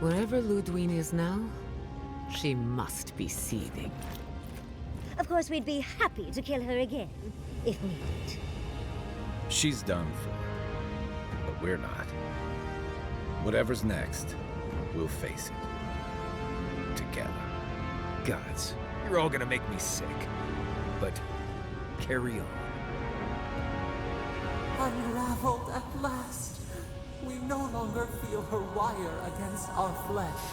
Wherever Ludwine is now, she must be seething. Of course, we'd be happy to kill her again, if needed. She's done for. But we're not. Whatever's next, we'll face it. Together. Gods, you're all gonna make me sick. But carry on. Unraveled at last. We no longer feel her wire against our flesh.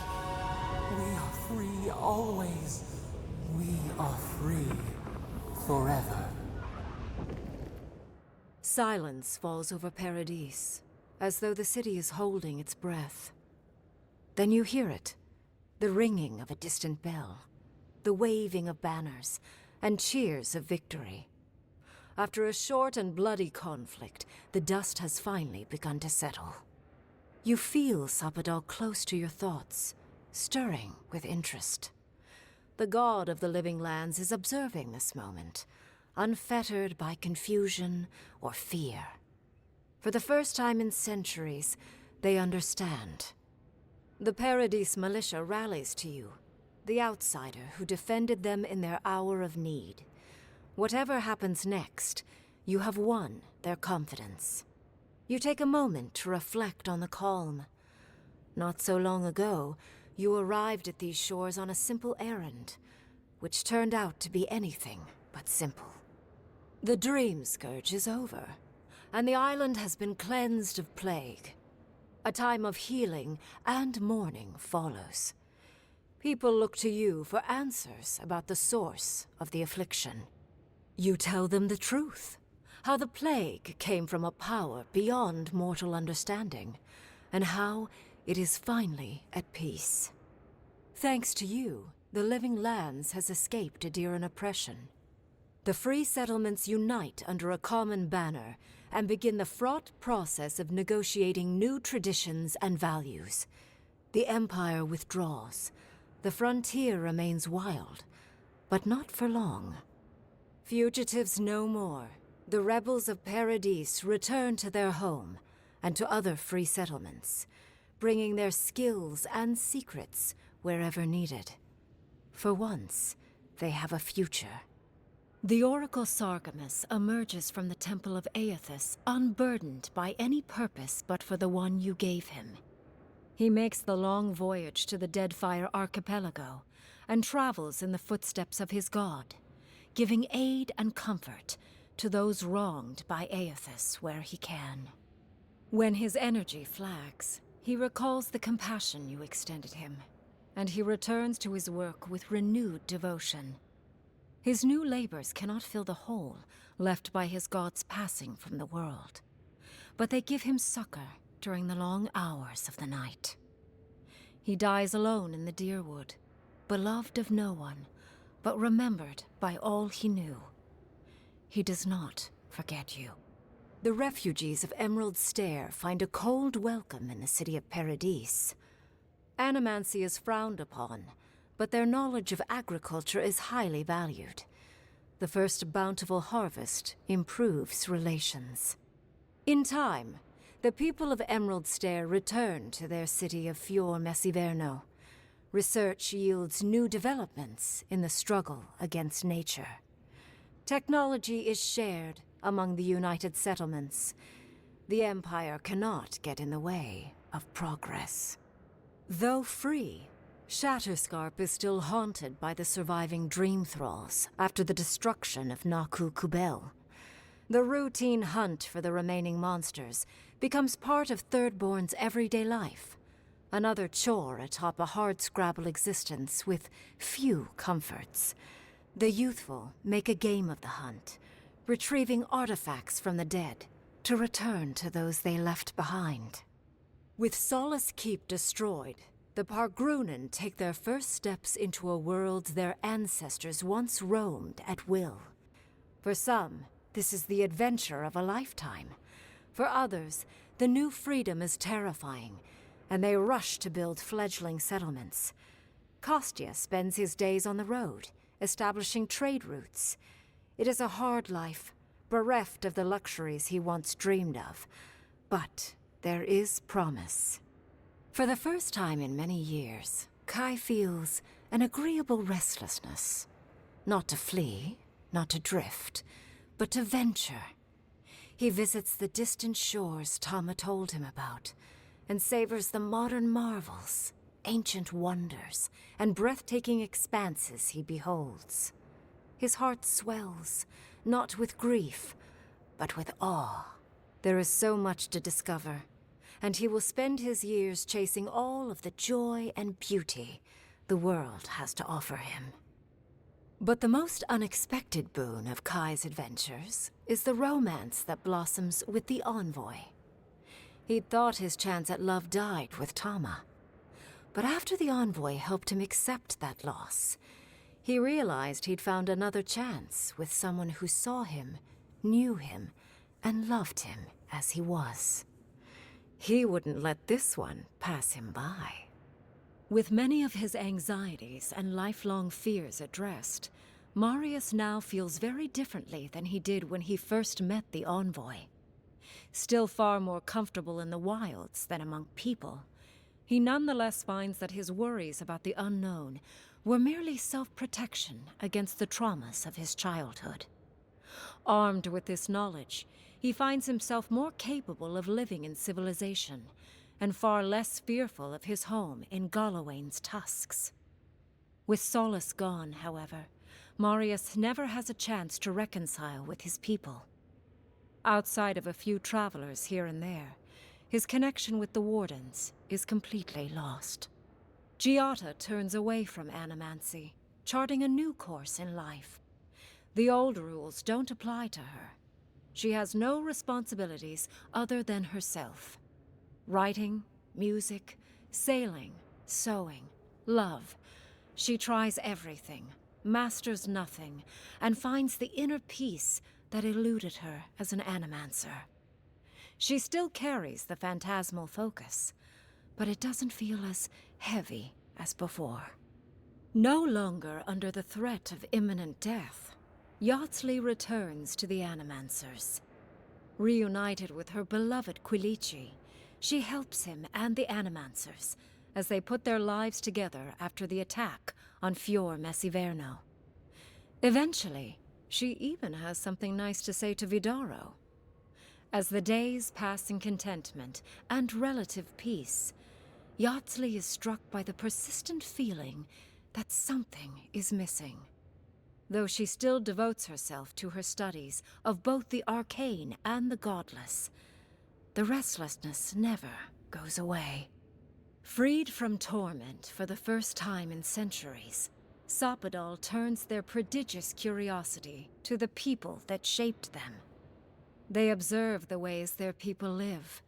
We are free always. We are free forever. Silence falls over Paradise, as though the city is holding its breath. Then you hear it, the ringing of a distant bell, the waving of banners, and cheers of victory. After a short and bloody conflict, the dust has finally begun to settle. You feel Sapadal close to your thoughts, stirring with interest. The god of the living lands is observing this moment, unfettered by confusion or fear. For the first time in centuries, they understand. The Paradise militia rallies to you, the outsider who defended them in their hour of need. Whatever happens next, you have won their confidence. You take a moment to reflect on the calm. Not so long ago, you arrived at these shores on a simple errand, which turned out to be anything but simple. The dream scourge is over, and the island has been cleansed of plague. A time of healing and mourning follows. People look to you for answers about the source of the affliction. You tell them the truth, how the plague came from a power beyond mortal understanding, and how it is finally at peace. Thanks to you, the living lands has escaped Adiran oppression. The free settlements unite under a common banner and begin the fraught process of negotiating new traditions and values. The Empire withdraws. The frontier remains wild, but not for long. Fugitives no more. The rebels of Paradise return to their home and to other free settlements, bringing their skills and secrets wherever needed. For once, they have a future. The Oracle Sargamus emerges from the Temple of Aethys, unburdened by any purpose but for the one you gave him. He makes the long voyage to the Deadfire Archipelago and travels in the footsteps of his god, giving aid and comfort to those wronged by Aethys where he can. When his energy flags, he recalls the compassion you extended him, and he returns to his work with renewed devotion. His new labors cannot fill the hole left by his god's passing from the world, but they give him succor during the long hours of the night. He dies alone in the Deerwood, beloved of no one, but remembered by all he knew. He does not forget you. The refugees of Emerald Stair find a cold welcome in the city of Paradise. Animancy is frowned upon, but their knowledge of agriculture is highly valued. The first bountiful harvest improves relations. In time, the people of Emerald Stair return to their city of Fior Messiverno. Research yields new developments in the struggle against nature. Technology is shared among the united settlements. The Empire cannot get in the way of progress. Though free, Shatterscarp is still haunted by the surviving Dream Thralls after the destruction of Naku Kubel. The routine hunt for the remaining monsters becomes part of Thirdborn's everyday life, another chore atop a hardscrabble existence with few comforts. The youthful make a game of the hunt, retrieving artifacts from the dead to return to those they left behind. With Solace Keep destroyed, the Pargrunen take their first steps into a world their ancestors once roamed at will. For some, this is the adventure of a lifetime. For others, the new freedom is terrifying, and they rush to build fledgling settlements. Kostya spends his days on the road, establishing trade routes. It is a hard life, bereft of the luxuries he once dreamed of. But there is promise. For the first time in many years, Kai feels an agreeable restlessness. Not to flee, not to drift, but to venture. He visits the distant shores Tama told him about, and savors the modern marvels, ancient wonders, and breathtaking expanses he beholds. His heart swells, not with grief, but with awe. There is so much to discover, and he will spend his years chasing all of the joy and beauty the world has to offer him. But the most unexpected boon of Kai's adventures is the romance that blossoms with the envoy. He'd thought his chance at love died with Tama. But after the envoy helped him accept that loss, he realized he'd found another chance with someone who saw him, knew him, and loved him as he was. He wouldn't let this one pass him by. With many of his anxieties and lifelong fears addressed, Marius now feels very differently than he did when he first met the envoy. Still far more comfortable in the wilds than among people, he nonetheless finds that his worries about the unknown were merely self-protection against the traumas of his childhood. Armed with this knowledge, he finds himself more capable of living in civilization, and far less fearful of his home in Galawain's tusks. With Solace gone, however, Marius never has a chance to reconcile with his people. Outside of a few travelers here and there, his connection with the Wardens is completely lost. Giada turns away from animancy, charting a new course in life. The old rules don't apply to her. She has no responsibilities other than herself. Writing, music, sailing, sewing, love. She tries everything, masters nothing, and finds the inner peace that eluded her as an animancer. She still carries the phantasmal focus, but it doesn't feel as heavy as before. No longer under the threat of imminent death, Yatsley returns to the Animancers. Reunited with her beloved Quilici, she helps him and the Animancers as they put their lives together after the attack on Fior Messiverno. Eventually, she even has something nice to say to Vidaro. As the days pass in contentment and relative peace, Yatsley is struck by the persistent feeling that something is missing. Though she still devotes herself to her studies of both the arcane and the godless, the restlessness never goes away. Freed from torment for the first time in centuries, Sopadal turns their prodigious curiosity to the people that shaped them. They observe the ways their people live,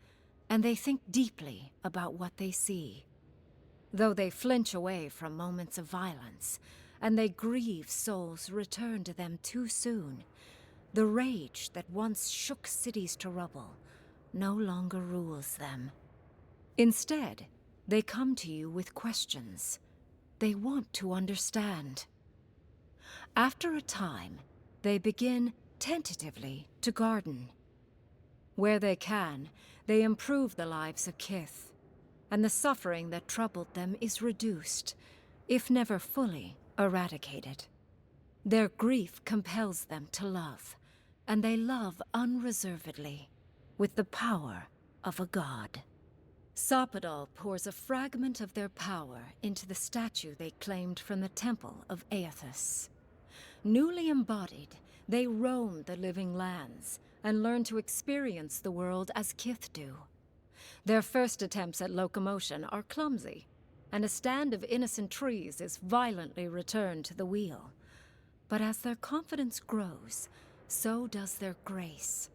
and they think deeply about what they see. Though they flinch away from moments of violence, and they grieve souls returned to them too soon, the rage that once shook cities to rubble no longer rules them. Instead, they come to you with questions. They want to understand. After a time, they begin, tentatively, to garden. Where they can, they improve the lives of Kith, and the suffering that troubled them is reduced, if never fully eradicated. Their grief compels them to love, and they love unreservedly, with the power of a god. Sopadal pours a fragment of their power into the statue they claimed from the temple of Aethys. Newly embodied, they roam the living lands and learn to experience the world as Kith do. Their first attempts at locomotion are clumsy, and a stand of innocent trees is violently returned to the wheel. But as their confidence grows, so does their grace.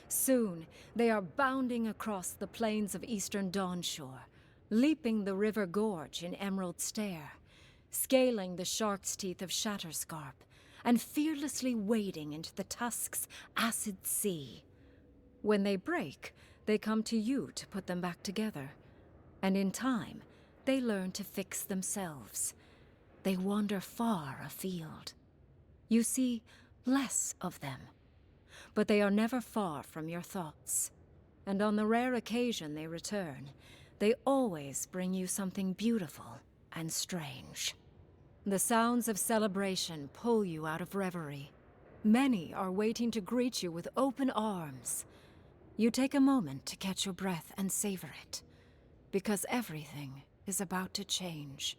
Soon, they are bounding across the plains of eastern Dawnshore, leaping the river gorge in Emerald Stair, scaling the shark's teeth of Shatterscarp, and fearlessly wading into the Tusk's acid sea. When they break, they come to you to put them back together, and in time, they learn to fix themselves. They wander far afield. You see less of them, but they are never far from your thoughts. And on the rare occasion they return, They always bring you something beautiful and strange. The sounds of celebration pull you out of reverie. Many are waiting to greet you with open arms. You take a moment to catch your breath and savor it, because everything is about to change.